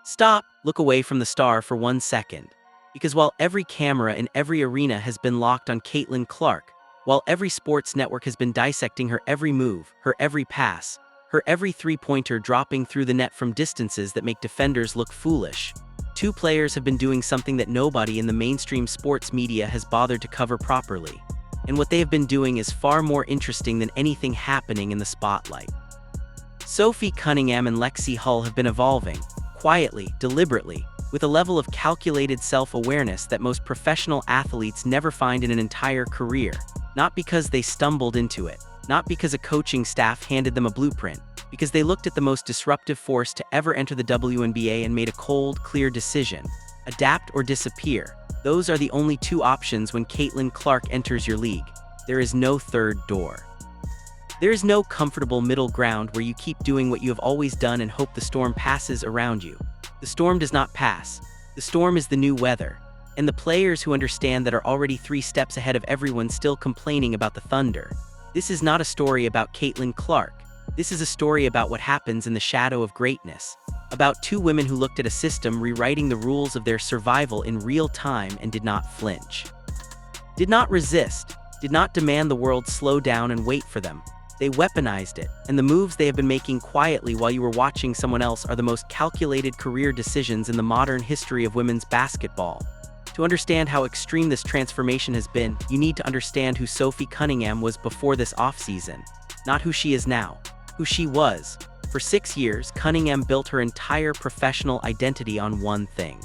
Stop, look away from the star for 1 second. Because while every camera in every arena has been locked on Caitlin Clark, while every sports network has been dissecting her every move, her every pass, her every three-pointer dropping through the net from distances that make defenders look foolish, two players have been doing something that nobody in the mainstream sports media has bothered to cover properly. And what they have been doing is far more interesting than anything happening in the spotlight. Sophie Cunningham and Lexi Hull have been evolving, quietly, deliberately, with a level of calculated self-awareness that most professional athletes never find in an entire career, not because they stumbled into it, not because a coaching staff handed them a blueprint, because they looked at the most disruptive force to ever enter the WNBA and made a cold, clear decision: adapt or disappear. Those are the only two options when Caitlin Clark enters your league. There is no third door. There is no comfortable middle ground where you keep doing what you have always done and hope the storm passes around you. The storm does not pass. The storm is the new weather. And the players who understand that are already 3 steps ahead of everyone still complaining about the thunder. This is not a story about Caitlin Clark. This is a story about what happens in the shadow of greatness. About two women who looked at a system rewriting the rules of their survival in real time and did not flinch. Did not resist. Did not demand the world slow down and wait for them. They weaponized it, and the moves they have been making quietly while you were watching someone else are the most calculated career decisions in the modern history of women's basketball. To understand how extreme this transformation has been, you need to understand who Sophie Cunningham was before this offseason, not who she is now, who she was. For 6 years, Cunningham built her entire professional identity on one thing: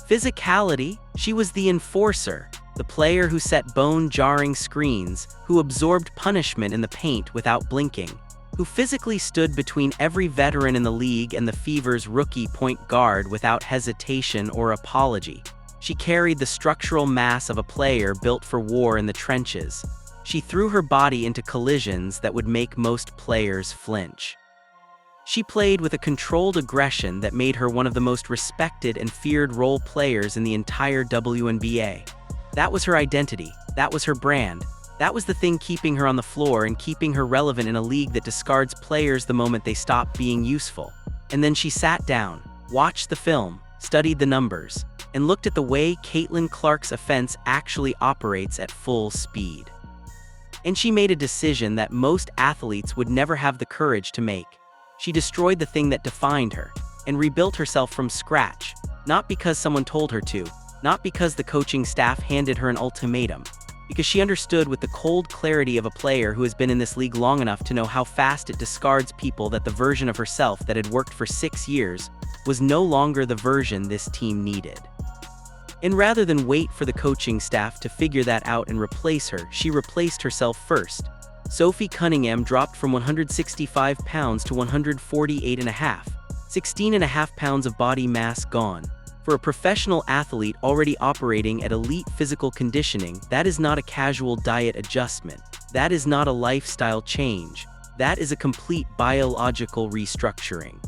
physicality. She was the enforcer, the player who set bone-jarring screens, who absorbed punishment in the paint without blinking, who physically stood between every veteran in the league and the Fever's rookie point guard without hesitation or apology. She carried the structural mass of a player built for war in the trenches. She threw her body into collisions that would make most players flinch. She played with a controlled aggression that made her one of the most respected and feared role players in the entire WNBA. That was her identity. That was her brand. That was the thing keeping her on the floor and keeping her relevant in a league that discards players the moment they stop being useful. And then she sat down, watched the film, studied the numbers, and looked at the way Caitlin Clark's offense actually operates at full speed. And she made a decision that most athletes would never have the courage to make. She destroyed the thing that defined her, and rebuilt herself from scratch, not because someone told her to, not because the coaching staff handed her an ultimatum, because she understood with the cold clarity of a player who has been in this league long enough to know how fast it discards people that the version of herself that had worked for 6 years was no longer the version this team needed. And rather than wait for the coaching staff to figure that out and replace her, she replaced herself first. Sophie Cunningham dropped from 165 pounds to 148.5, 16.5 pounds of body mass gone. For a professional athlete already operating at elite physical conditioning, that is not a casual diet adjustment. That is not a lifestyle change. That is a complete biological restructuring.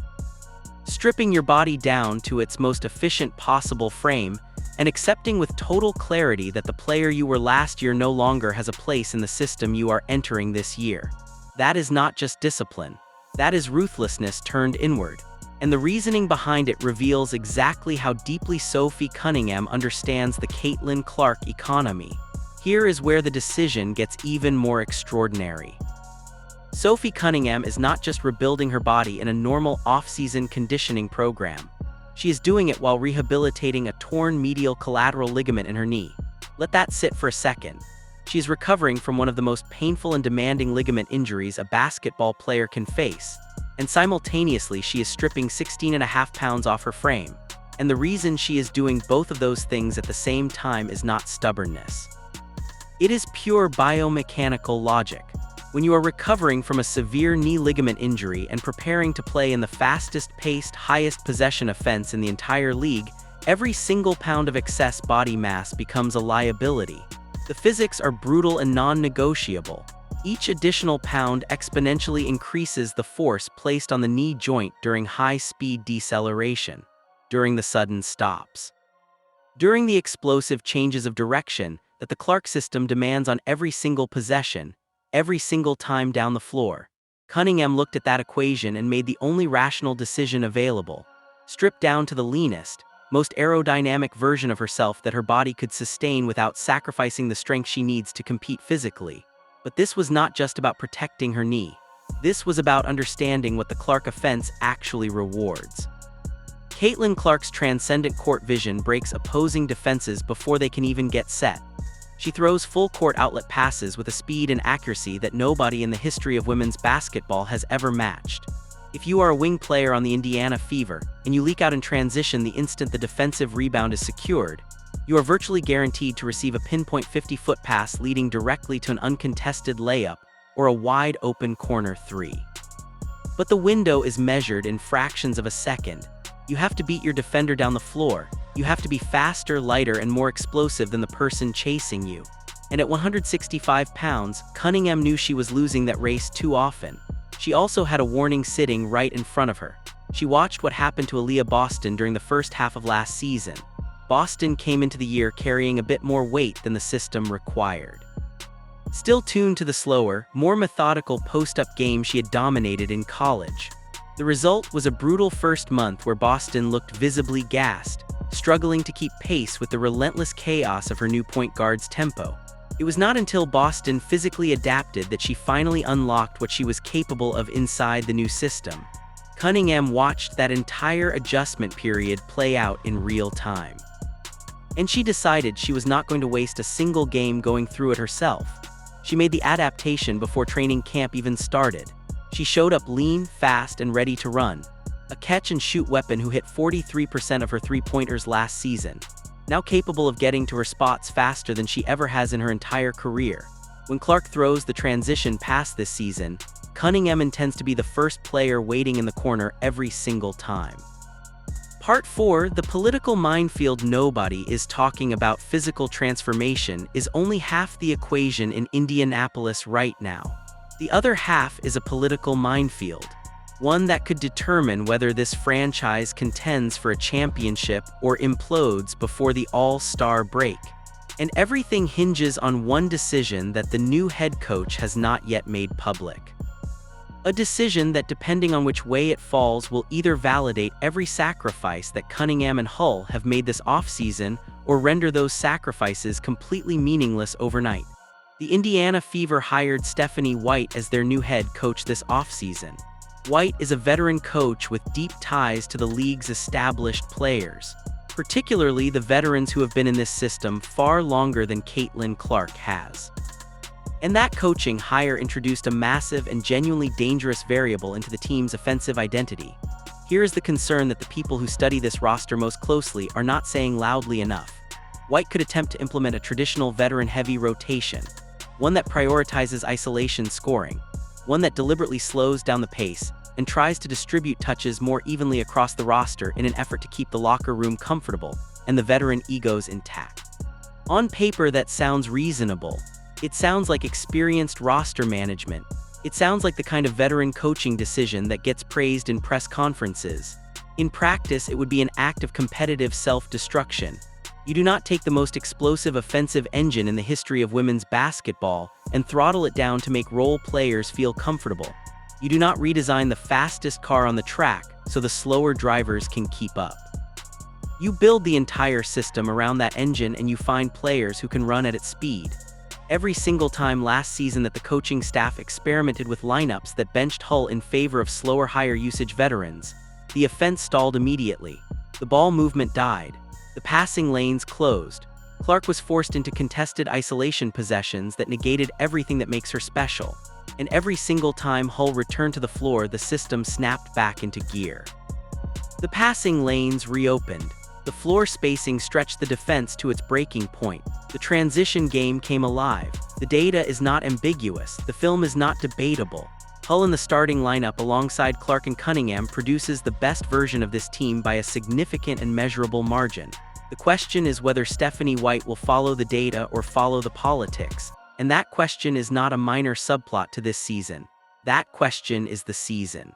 Stripping your body down to its most efficient possible frame, and accepting with total clarity that the player you were last year no longer has a place in the system you are entering this year. That is not just discipline. That is ruthlessness turned inward. And the reasoning behind it reveals exactly how deeply Sophie Cunningham understands the Caitlin Clark economy. Here is where the decision gets even more extraordinary. Sophie Cunningham is not just rebuilding her body in a normal off-season conditioning program. She is doing it while rehabilitating a torn medial collateral ligament in her knee. Let that sit for a second. She is recovering from one of the most painful and demanding ligament injuries a basketball player can face. And simultaneously, she is stripping 16.5 pounds off her frame. And the reason she is doing both of those things at the same time is not stubbornness. It is pure biomechanical logic. When you are recovering from a severe knee ligament injury and preparing to play in the fastest-paced, highest possession offense in the entire league, every single pound of excess body mass becomes a liability. The physics are brutal and non-negotiable. Each additional pound exponentially increases the force placed on the knee joint during high-speed deceleration, during the sudden stops, during the explosive changes of direction that the Clark system demands on every single possession, every single time down the floor. Cunningham looked at that equation and made the only rational decision available: stripped down to the leanest, most aerodynamic version of herself that her body could sustain without sacrificing the strength she needs to compete physically. But this was not just about protecting her knee. This was about understanding what the Clark offense actually rewards. Caitlin Clark's transcendent court vision breaks opposing defenses before they can even get set. She throws full-court outlet passes with a speed and accuracy that nobody in the history of women's basketball has ever matched. If you are a wing player on the Indiana Fever, and you leak out in transition the instant the defensive rebound is secured, you are virtually guaranteed to receive a pinpoint 50-foot pass leading directly to an uncontested layup or a wide-open corner three. But the window is measured in fractions of a second. You have to beat your defender down the floor. You have to be faster, lighter, and more explosive than the person chasing you. And at 165 pounds, Cunningham knew she was losing that race too often. She also had a warning sitting right in front of her. She watched what happened to Aaliyah Boston during the first half of last season. Boston came into the year carrying a bit more weight than the system required. Still tuned to the slower, more methodical post-up game she had dominated in college. The result was a brutal first month where Boston looked visibly gassed, struggling to keep pace with the relentless chaos of her new point guard's tempo. It was not until Boston physically adapted that she finally unlocked what she was capable of inside the new system. Cunningham watched that entire adjustment period play out in real time. And she decided she was not going to waste a single game going through it herself. She made the adaptation before training camp even started. She showed up lean, fast, and ready to run. A catch-and-shoot weapon who hit 43% of her three-pointers last season. Now capable of getting to her spots faster than she ever has in her entire career. When Clark throws the transition pass this season, Cunningham intends to be the first player waiting in the corner every single time. Part 4, the political minefield. Nobody is talking about physical transformation is only half the equation in Indianapolis right now. The other half is a political minefield. One that could determine whether this franchise contends for a championship or implodes before the All-Star break. And everything hinges on one decision that the new head coach has not yet made public. A decision that, depending on which way it falls, will either validate every sacrifice that Cunningham and Hull have made this offseason or render those sacrifices completely meaningless overnight. The Indiana Fever hired Stephanie White as their new head coach this offseason. White is a veteran coach with deep ties to the league's established players, particularly the veterans who have been in this system far longer than Caitlin Clark has. And that coaching hire introduced a massive and genuinely dangerous variable into the team's offensive identity. Here is the concern that the people who study this roster most closely are not saying loudly enough. White could attempt to implement a traditional veteran-heavy rotation, one that prioritizes isolation scoring, one that deliberately slows down the pace and tries to distribute touches more evenly across the roster in an effort to keep the locker room comfortable and the veteran egos intact. On paper, that sounds reasonable. It sounds like experienced roster management. It sounds like the kind of veteran coaching decision that gets praised in press conferences. In practice, it would be an act of competitive self-destruction. You do not take the most explosive offensive engine in the history of women's basketball and throttle it down to make role players feel comfortable. You do not redesign the fastest car on the track so the slower drivers can keep up. You build the entire system around that engine and you find players who can run at its speed. Every single time last season that the coaching staff experimented with lineups that benched Hull in favor of slower, higher usage veterans, the offense stalled immediately. The ball movement died. The passing lanes closed. Clark was forced into contested isolation possessions that negated everything that makes her special. And every single time Hull returned to the floor, the system snapped back into gear. The passing lanes reopened. The floor spacing stretched the defense to its breaking point. The transition game came alive. The data is not ambiguous. The film is not debatable. Hull in the starting lineup alongside Clark and Cunningham produces the best version of this team by a significant and measurable margin. The question is whether Stephanie White will follow the data or follow the politics. And that question is not a minor subplot to this season. That question is the season.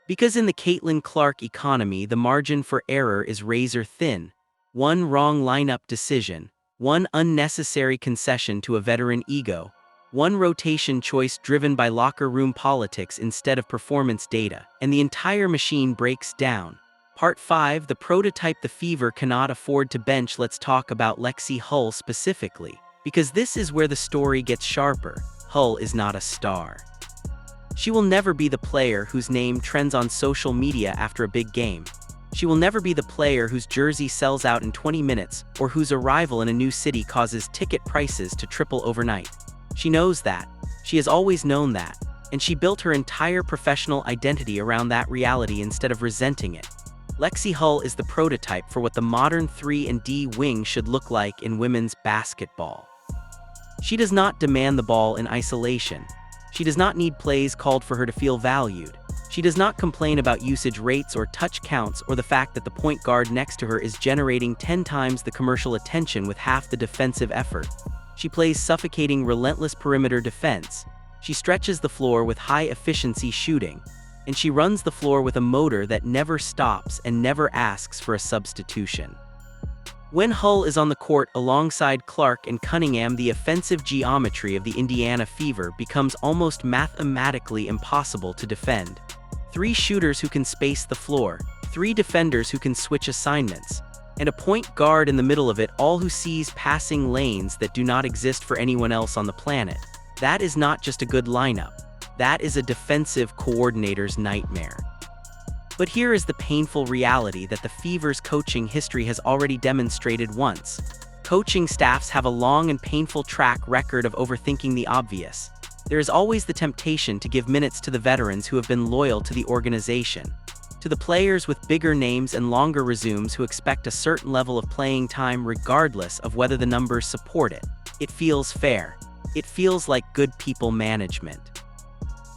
Because in the Caitlin Clark economy, the margin for error is razor thin. One wrong lineup decision, one unnecessary concession to a veteran ego, one rotation choice driven by locker room politics instead of performance data, and the entire machine breaks down. Part 5, the prototype the Fever cannot afford to bench. Let's talk about Lexi Hull specifically, because this is where the story gets sharper. Hull is not a star. She will never be the player whose name trends on social media after a big game. She will never be the player whose jersey sells out in 20 minutes or whose arrival in a new city causes ticket prices to triple overnight. She knows that. She has always known that. And she built her entire professional identity around that reality instead of resenting it. Lexi Hull is the prototype for what the modern 3-and-D wing should look like in women's basketball. She does not demand the ball in isolation. She does not need plays called for her to feel valued. She does not complain about usage rates or touch counts or the fact that the point guard next to her is generating 10 times the commercial attention with half the defensive effort. She plays suffocating, relentless perimeter defense. She stretches the floor with high-efficiency shooting. And she runs the floor with a motor that never stops and never asks for a substitution. When Hull is on the court alongside Clark and Cunningham, the offensive geometry of the Indiana Fever becomes almost mathematically impossible to defend. 3 shooters who can space the floor, 3 defenders who can switch assignments, and a point guard in the middle of it all who sees passing lanes that do not exist for anyone else on the planet. That is not just a good lineup. That is a defensive coordinator's nightmare. But here is the painful reality that the Fever's coaching history has already demonstrated once. Coaching staffs have a long and painful track record of overthinking the obvious. There is always the temptation to give minutes to the veterans who have been loyal to the organization. To the players with bigger names and longer resumes who expect a certain level of playing time regardless of whether the numbers support it. It feels fair. It feels like good people management.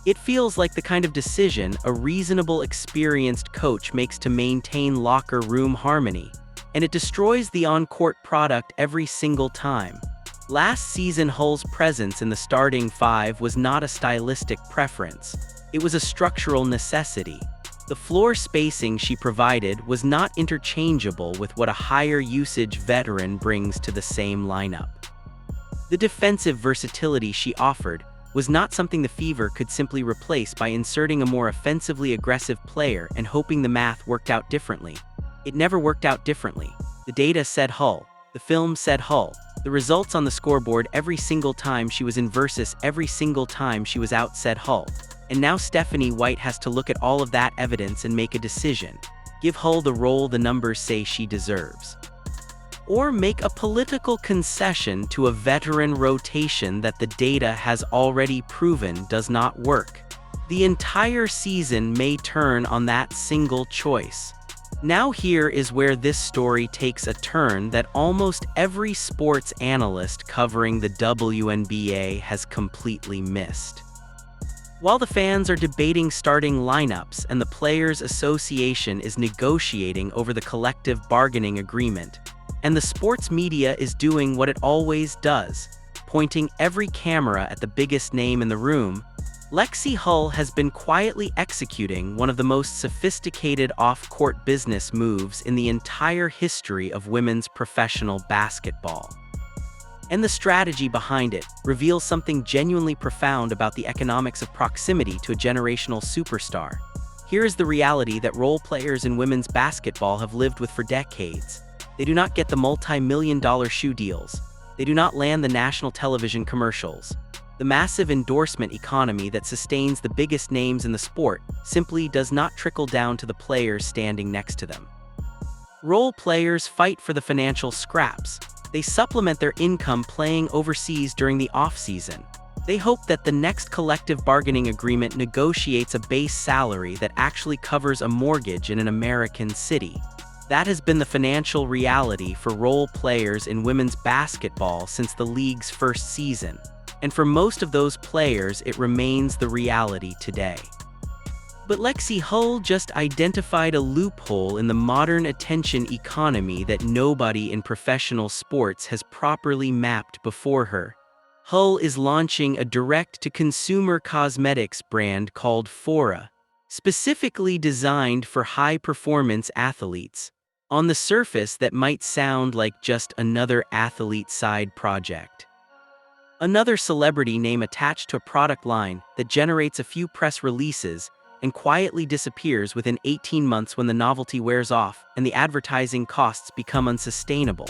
It feels like the kind of decision a reasonable, experienced coach makes to maintain locker room harmony, and it destroys the on-court product every single time. Last season, Hull's presence in the starting 5 was not a stylistic preference. It was a structural necessity. The floor spacing she provided was not interchangeable with what a higher-usage veteran brings to the same lineup. The defensive versatility she offered was not something the Fever could simply replace by inserting a more offensively aggressive player and hoping the math worked out differently. It never worked out differently. The data said Hull. The film said Hull. The results on the scoreboard every single time she was in versus every single time she was out said Hull. And now Stephanie White has to look at all of that evidence and make a decision. Give Hull the role the numbers say she deserves. Or make a political concession to a veteran rotation that the data has already proven does not work. The entire season may turn on that single choice. Now here is where this story takes a turn that almost every sports analyst covering the WNBA has completely missed. While the fans are debating starting lineups and the Players Association is negotiating over the collective bargaining agreement, and the sports media is doing what it always does, pointing every camera at the biggest name in the room, Lexi Hull has been quietly executing one of the most sophisticated off-court business moves in the entire history of women's professional basketball. And the strategy behind it reveals something genuinely profound about the economics of proximity to a generational superstar. Here is the reality that role players in women's basketball have lived with for decades. They do not get the multi-million-dollar shoe deals. They do not land the national television commercials. The massive endorsement economy that sustains the biggest names in the sport simply does not trickle down to the players standing next to them. Role players fight for the financial scraps. They supplement their income playing overseas during the off-season. They hope that the next collective bargaining agreement negotiates a base salary that actually covers a mortgage in an American city. That has been the financial reality for role players in women's basketball since the league's first season. And for most of those players, it remains the reality today. But Lexi Hull just identified a loophole in the modern attention economy that nobody in professional sports has properly mapped before her. Hull is launching a direct-to-consumer cosmetics brand called Fora, specifically designed for high-performance athletes. On the surface, that might sound like just another athlete side project. Another celebrity name attached to a product line that generates a few press releases and quietly disappears within 18 months when the novelty wears off and the advertising costs become unsustainable.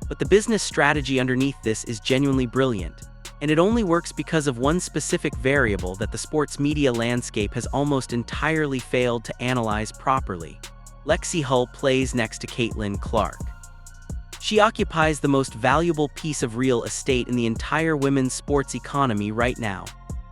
But the business strategy underneath this is genuinely brilliant, and it only works because of one specific variable that the sports media landscape has almost entirely failed to analyze properly. Lexi Hull plays next to Caitlin Clark. She occupies the most valuable piece of real estate in the entire women's sports economy right now,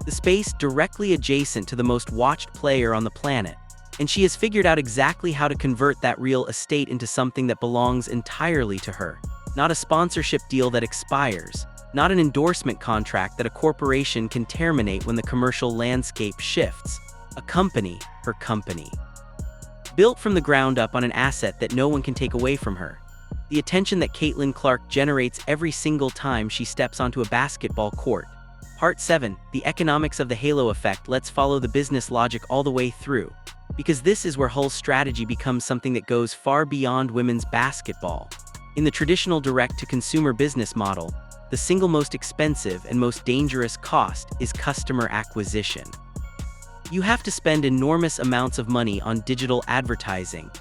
the space directly adjacent to the most watched player on the planet, and she has figured out exactly how to convert that real estate into something that belongs entirely to her. Not a sponsorship deal that expires, not an endorsement contract that a corporation can terminate when the commercial landscape shifts. A company, her company. Built from the ground up on an asset that no one can take away from her. The attention that Caitlin Clark generates every single time she steps onto a basketball court. Part 7, the economics of the halo effect. Let's follow the business logic all the way through, because this is where Hull's strategy becomes something that goes far beyond women's basketball. In the traditional direct-to-consumer business model, the single most expensive and most dangerous cost is customer acquisition. You have to spend enormous amounts of money on digital advertising,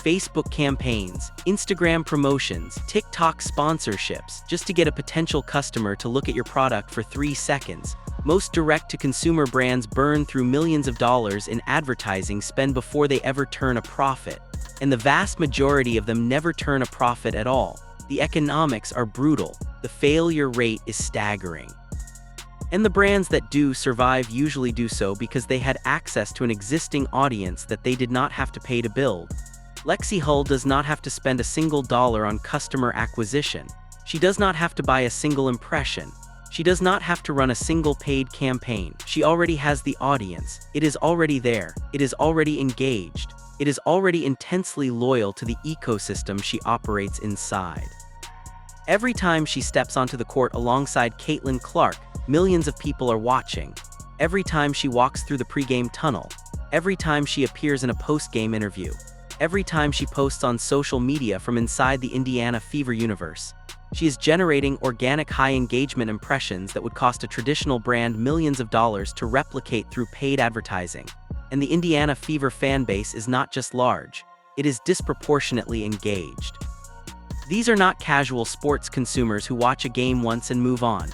Facebook campaigns, Instagram promotions, TikTok sponsorships, just to get a potential customer to look at your product for 3 seconds. Most direct-to-consumer brands burn through millions of dollars in advertising spend before they ever turn a profit. And the vast majority of them never turn a profit at all. The economics are brutal. The failure rate is staggering. And the brands that do survive usually do so because they had access to an existing audience that they did not have to pay to build. Lexi Hull does not have to spend a single dollar on customer acquisition. She does not have to buy a single impression. She does not have to run a single paid campaign. She already has the audience. It is already there. It is already engaged. It is already intensely loyal to the ecosystem she operates inside. Every time she steps onto the court alongside Caitlin Clark, millions of people are watching. Every time she walks through the pregame tunnel. Every time she appears in a postgame interview. Every time she posts on social media from inside the Indiana Fever universe. She is generating organic high-engagement impressions that would cost a traditional brand millions of dollars to replicate through paid advertising. And the Indiana Fever fan base is not just large, it is disproportionately engaged. These are not casual sports consumers who watch a game once and move on.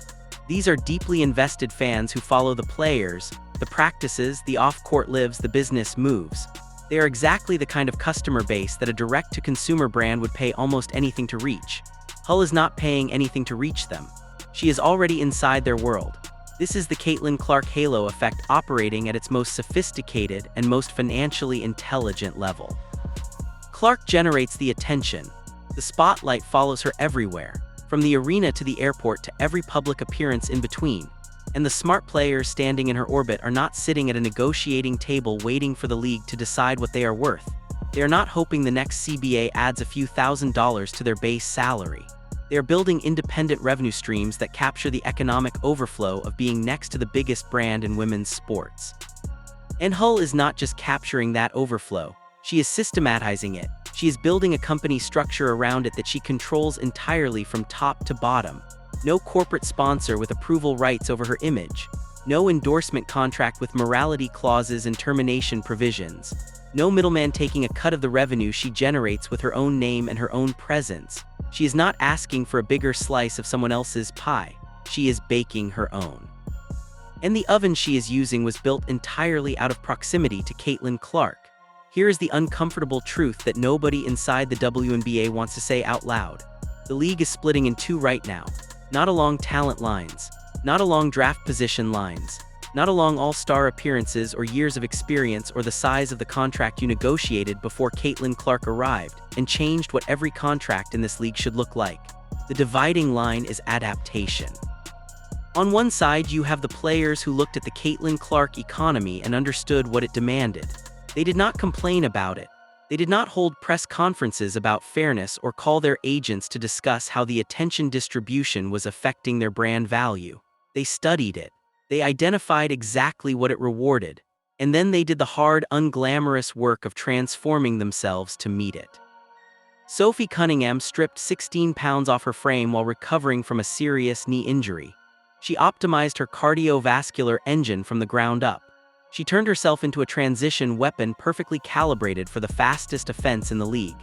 These are deeply invested fans who follow the players, the practices, the off-court lives, the business moves. They are exactly the kind of customer base that a direct-to-consumer brand would pay almost anything to reach. Hull is not paying anything to reach them. She is already inside their world. This is the Caitlin Clark halo effect operating at its most sophisticated and most financially intelligent level. Clark generates the attention. The spotlight follows her everywhere, from the arena to the airport to every public appearance in between. And the smart players standing in her orbit are not sitting at a negotiating table waiting for the league to decide what they are worth. They are not hoping the next CBA adds a few $1,000s to their base salary. They are building independent revenue streams that capture the economic overflow of being next to the biggest brand in women's sports. And Hull is not just capturing that overflow, she is systematizing it. She is building a company structure around it that she controls entirely from top to bottom. No corporate sponsor with approval rights over her image. No endorsement contract with morality clauses and termination provisions. No middleman taking a cut of the revenue she generates with her own name and her own presence. She is not asking for a bigger slice of someone else's pie. She is baking her own. And the oven she is using was built entirely out of proximity to Caitlin Clark. Here is the uncomfortable truth that nobody inside the WNBA wants to say out loud. The league is splitting in two right now. Not along talent lines, not along draft position lines, not along all-star appearances or years of experience or the size of the contract you negotiated before Caitlin Clark arrived and changed what every contract in this league should look like. The dividing line is adaptation. On one side, you have the players who looked at the Caitlin Clark economy and understood what it demanded. They did not complain about it. They did not hold press conferences about fairness or call their agents to discuss how the attention distribution was affecting their brand value. They studied it. They identified exactly what it rewarded. And then they did the hard, unglamorous work of transforming themselves to meet it. Sophie Cunningham stripped 16 pounds off her frame while recovering from a serious knee injury. She optimized her cardiovascular engine from the ground up. She turned herself into a transition weapon perfectly calibrated for the fastest offense in the league.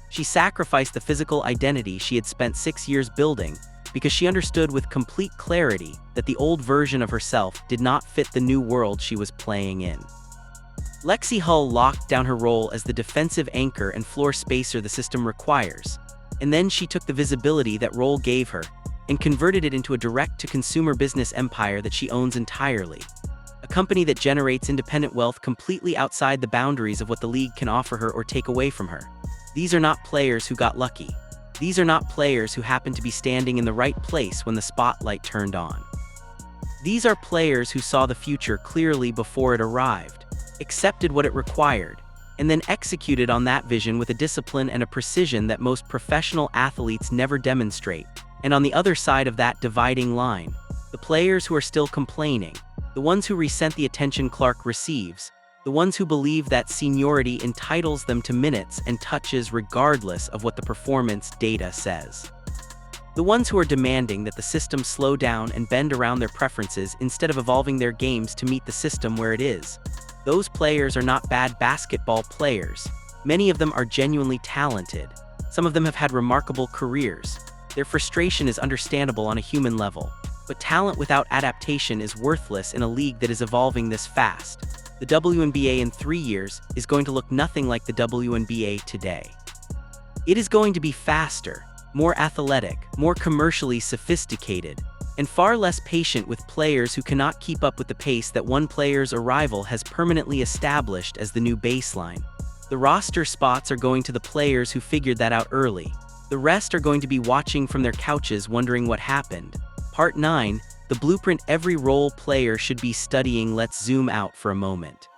She sacrificed the physical identity she had spent 6 years building because she understood with complete clarity that the old version of herself did not fit the new world she was playing in. Lexi Hull locked down her role as the defensive anchor and floor spacer the system requires, and then she took the visibility that role gave her and converted it into a direct-to-consumer business empire that she owns entirely. A company that generates independent wealth completely outside the boundaries of what the league can offer her or take away from her. These are not players who got lucky. These are not players who happened to be standing in the right place when the spotlight turned on. These are players who saw the future clearly before it arrived, accepted what it required, and then executed on that vision with a discipline and a precision that most professional athletes never demonstrate. And on the other side of that dividing line, the players who are still complaining, the ones who resent the attention Clark receives, the ones who believe that seniority entitles them to minutes and touches regardless of what the performance data says. The ones who are demanding that the system slow down and bend around their preferences instead of evolving their games to meet the system where it is. Those players are not bad basketball players. Many of them are genuinely talented. Some of them have had remarkable careers. Their frustration is understandable on a human level. But talent without adaptation is worthless in a league that is evolving this fast. The WNBA in 3 years is going to look nothing like the WNBA today. It is going to be faster, more athletic, more commercially sophisticated, and far less patient with players who cannot keep up with the pace that one player's arrival has permanently established as the new baseline. The roster spots are going to the players who figured that out early. The rest are going to be watching from their couches wondering what happened. Part 9. The blueprint every role player should be studying. Let's zoom out for a moment.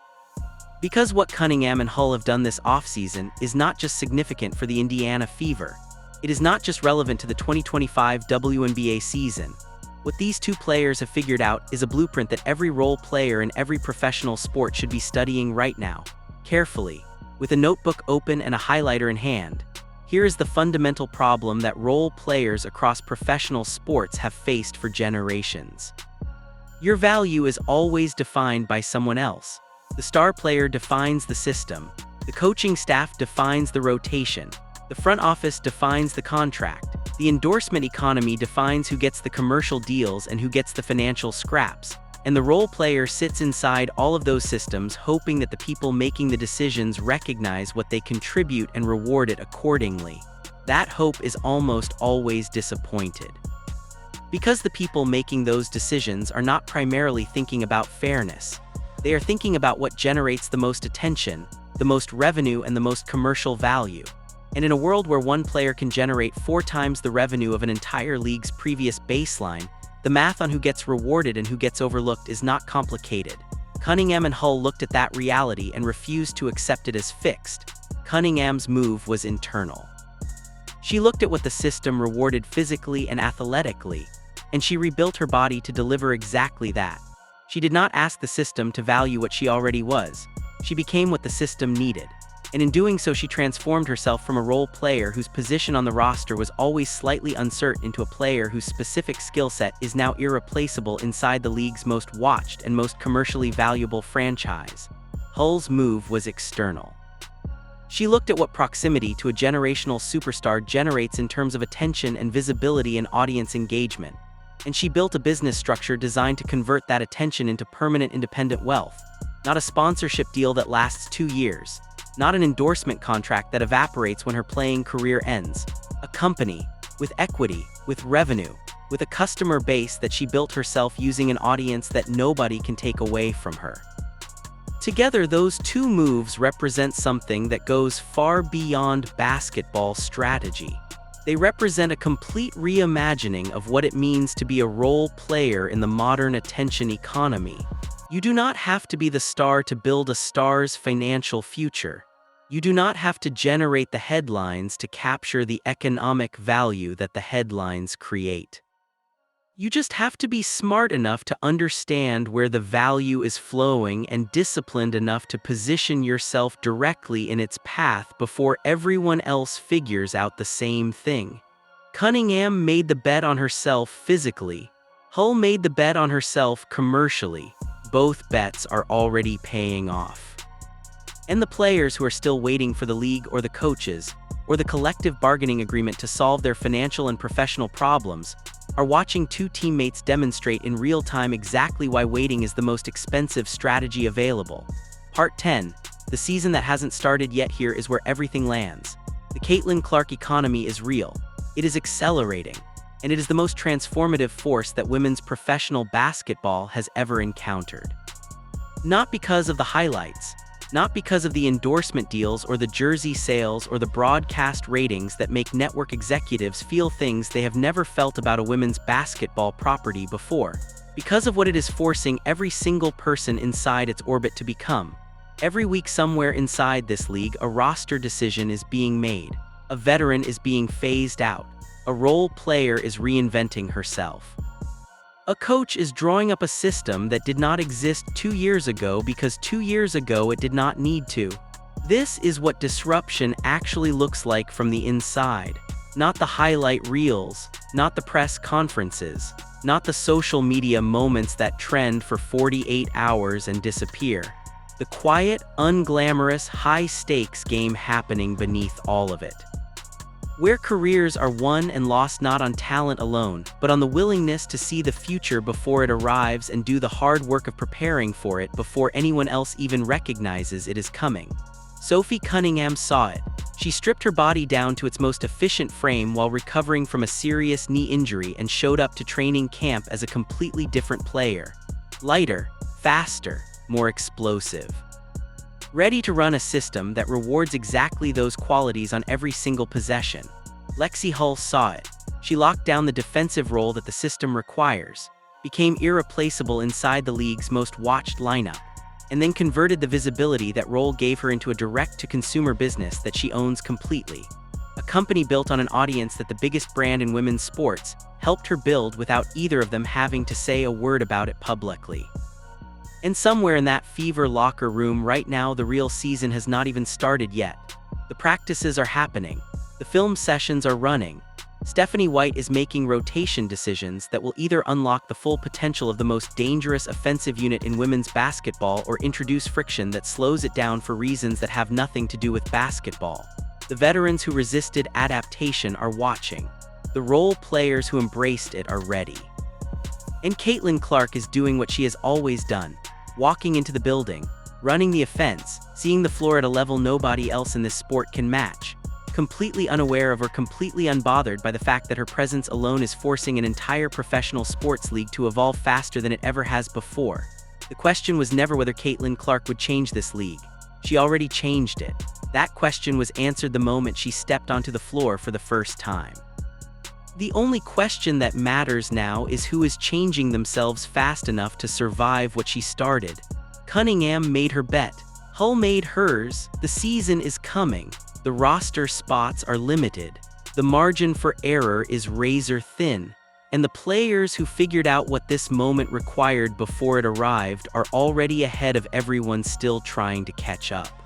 Because what Cunningham and Hull have done this offseason is not just significant for the Indiana Fever. It is not just relevant to the 2025 WNBA season. What these two players have figured out is a blueprint that every role player in every professional sport should be studying right now, carefully, with a notebook open and a highlighter in hand. Here is the fundamental problem that role players across professional sports have faced for generations. Your value is always defined by someone else. The star player defines the system. The coaching staff defines the rotation. The front office defines the contract. The endorsement economy defines who gets the commercial deals and who gets the financial scraps. And the role player sits inside all of those systems, hoping that the people making the decisions recognize what they contribute and reward it accordingly. That hope is almost always disappointed. Because the people making those decisions are not primarily thinking about fairness. They are thinking about what generates the most attention, the most revenue, and the most commercial value. And in a world where one player can generate 4 times the revenue of an entire league's previous baseline, the math on who gets rewarded and who gets overlooked is not complicated. Cunningham and Hull looked at that reality and refused to accept it as fixed. Cunningham's move was internal. She looked at what the system rewarded physically and athletically, and she rebuilt her body to deliver exactly that. She did not ask the system to value what she already was. She became what the system needed. And in doing so, she transformed herself from a role player whose position on the roster was always slightly uncertain into a player whose specific skill set is now irreplaceable inside the league's most watched and most commercially valuable franchise. Hull's move was external. She looked at what proximity to a generational superstar generates in terms of attention and visibility and audience engagement. And she built a business structure designed to convert that attention into permanent independent wealth. Not a sponsorship deal that lasts 2 years. Not an endorsement contract that evaporates when her playing career ends. A company, with equity, with revenue, with a customer base that she built herself using an audience that nobody can take away from her. Together, those two moves represent something that goes far beyond basketball strategy. They represent a complete reimagining of what it means to be a role player in the modern attention economy. You do not have to be the star to build a star's financial future. You do not have to generate the headlines to capture the economic value that the headlines create. You just have to be smart enough to understand where the value is flowing and disciplined enough to position yourself directly in its path before everyone else figures out the same thing. Cunningham made the bet on herself physically. Hull made the bet on herself commercially. both bets are already paying off. And the players who are still waiting for the league or the coaches, or the collective bargaining agreement to solve their financial and professional problems, are watching two teammates demonstrate in real time exactly why waiting is the most expensive strategy available. Part 10. The season that hasn't started yet. Here is where everything lands. The Caitlin Clark economy is real. It is accelerating. And it is the most transformative force that women's professional basketball has ever encountered. Not because of the highlights, not because of the endorsement deals or the jersey sales or the broadcast ratings that make network executives feel things they have never felt about a women's basketball property before. Because of what it is forcing every single person inside its orbit to become. Every week somewhere inside this league, a roster decision is being made. A veteran is being phased out. A role player is reinventing herself. A coach is drawing up a system that did not exist 2 years ago because 2 years ago it did not need to. This is what disruption actually looks like from the inside. Not the highlight reels, not the press conferences, not the social media moments that trend for 48 hours and disappear. The quiet, unglamorous, high-stakes game happening beneath all of it. Where careers are won and lost not on talent alone, but on the willingness to see the future before it arrives and do the hard work of preparing for it before anyone else even recognizes it is coming. Sophie Cunningham saw it. She stripped her body down to its most efficient frame while recovering from a serious knee injury and showed up to training camp as a completely different player. Lighter, faster, more explosive. Ready to run a system that rewards exactly those qualities on every single possession. Lexi Hull saw it. She locked down the defensive role that the system requires, became irreplaceable inside the league's most watched lineup, and then converted the visibility that role gave her into a direct-to-consumer business that she owns completely. A company built on an audience that the biggest brand in women's sports helped her build without either of them having to say a word about it publicly. And somewhere in that fever locker room right now, the real season has not even started yet. The practices are happening. The film sessions are running. Stephanie White is making rotation decisions that will either unlock the full potential of the most dangerous offensive unit in women's basketball or introduce friction that slows it down for reasons that have nothing to do with basketball. The veterans who resisted adaptation are watching. The role players who embraced it are ready. And Caitlin Clark is doing what she has always done. Walking into the building, running the offense, seeing the floor at a level nobody else in this sport can match. Completely unaware of or completely unbothered by the fact that her presence alone is forcing an entire professional sports league to evolve faster than it ever has before. The question was never whether Caitlin Clark would change this league. She already changed it. That question was answered the moment she stepped onto the floor for the first time. The only question that matters now is who is changing themselves fast enough to survive what she started. Cunningham made her bet. Hull made hers. The season is coming. The roster spots are limited. The margin for error is razor thin. And the players who figured out what this moment required before it arrived are already ahead of everyone still trying to catch up.